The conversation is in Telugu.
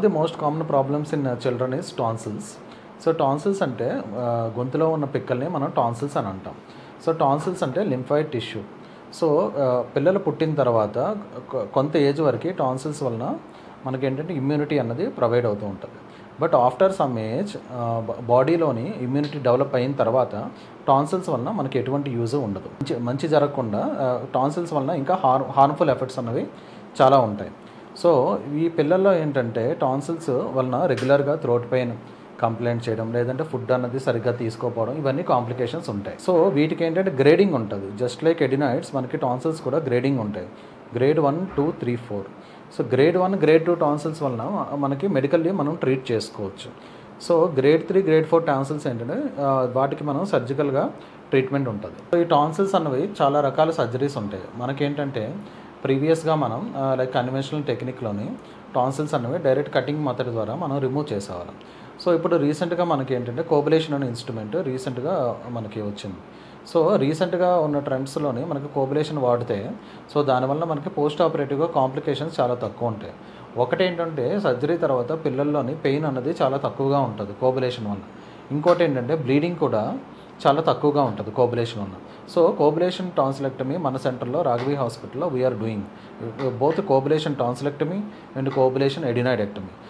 The most common problems in children is tonsils. So tonsils అంటే గొంతులో ఉన్న పిక్కల్ని మనం టాన్సిల్స్ అని అంటాం. సో టాన్సిల్స్ అంటే లింఫాయిడ్ టిష్యూ. సో పిల్లలు పుట్టిన తర్వాత కొంత ఏజ్ వరకు టాన్సిల్స్ వలన మనకేంటంటే ఇమ్యూనిటీ అన్నది ప్రొవైడ్ అవుతూ ఉంటుంది. బట్ ఆఫ్టర్ సమ్ ఏజ్ బాడీలోని ఇమ్యూనిటీ డెవలప్ అయిన తర్వాత టాన్సిల్స్ వలన మనకి ఎటువంటి యూజ్ ఉండదు. మంచి జరగకుండా టాన్సిల్స్ వలన ఇంకా హార్మ్ఫుల్ ఎఫెక్ట్స్ అన్నవి చాలా ఉంటాయి. సో ఈ పిల్లల్లో ఏంటంటే టాన్సిల్స్ వలన రెగ్యులర్గా థ్రోట్ పెయిన్ కంప్లైంట్ చేయడం, లేదంటే ఫుడ్ అన్నది సరిగ్గా తీసుకోకపోవడం, ఇవన్నీ కాంప్లికేషన్స్ ఉంటాయి. సో వీటికి ఏంటంటే గ్రేడింగ్ ఉంటుంది. జస్ట్ లైక్ ఎడినాయిడ్స్ మనకి టాన్సిల్స్ కూడా గ్రేడింగ్ ఉంటాయి. Grade 1, 2, 3, 4. So grade 1, grade 2 tonsils వలన మనకి మెడికల్లీ మనం ట్రీట్ చేసుకోవచ్చు. సో గ్రేడ్ 3, గ్రేడ్ 4 టాన్సిల్స్ ఏంటంటే వాటికి మనం సర్జికల్గా ట్రీట్మెంట్ ఉంటుంది. సో ఈ టాన్సిల్స్ అన్నవి చాలా రకాల సర్జరీస్ ఉంటాయి. మనకేంటంటే ప్రీవియస్గా మనం లైక్ కన్వెన్షనల్ టెక్నిక్లోని టాన్సిల్స్ అనేవి డైరెక్ట్ కటింగ్ మెథడ్ ద్వారా మనం రిమూవ్ చేసేవాళ్ళం. సో ఇప్పుడు రీసెంట్గా మనకి ఏంటంటే కోబులేషన్ అనే ఇన్స్ట్రుమెంట్ రీసెంట్గా మనకి వచ్చింది. సో రీసెంట్గా ఉన్న ట్రెండ్స్లోని మనకి కోబులేషన్ వాడితే సో దానివల్ల మనకి పోస్ట్ ఆపరేటివ్గా కాంప్లికేషన్స్ చాలా తక్కువ ఉంటాయి. ఒకటేంటంటే సర్జరీ తర్వాత పిల్లల్లోని పెయిన్ అన్నది చాలా తక్కువగా ఉంటుంది కోబులేషన్ వల్ల. ఇంకోటి ఏంటంటే బ్లీడింగ్ కూడా చాలా తక్కువగా ఉంటుంది కోబులేషన్ వల్ల. సో కోబులేషన్ టాన్సిలెక్టమీ మన సెంటర్లో రాఘవి హాస్పిటల్లో we're doing both coblation tonsillectomy and coblation ఎడినాయిడెక్టమీ.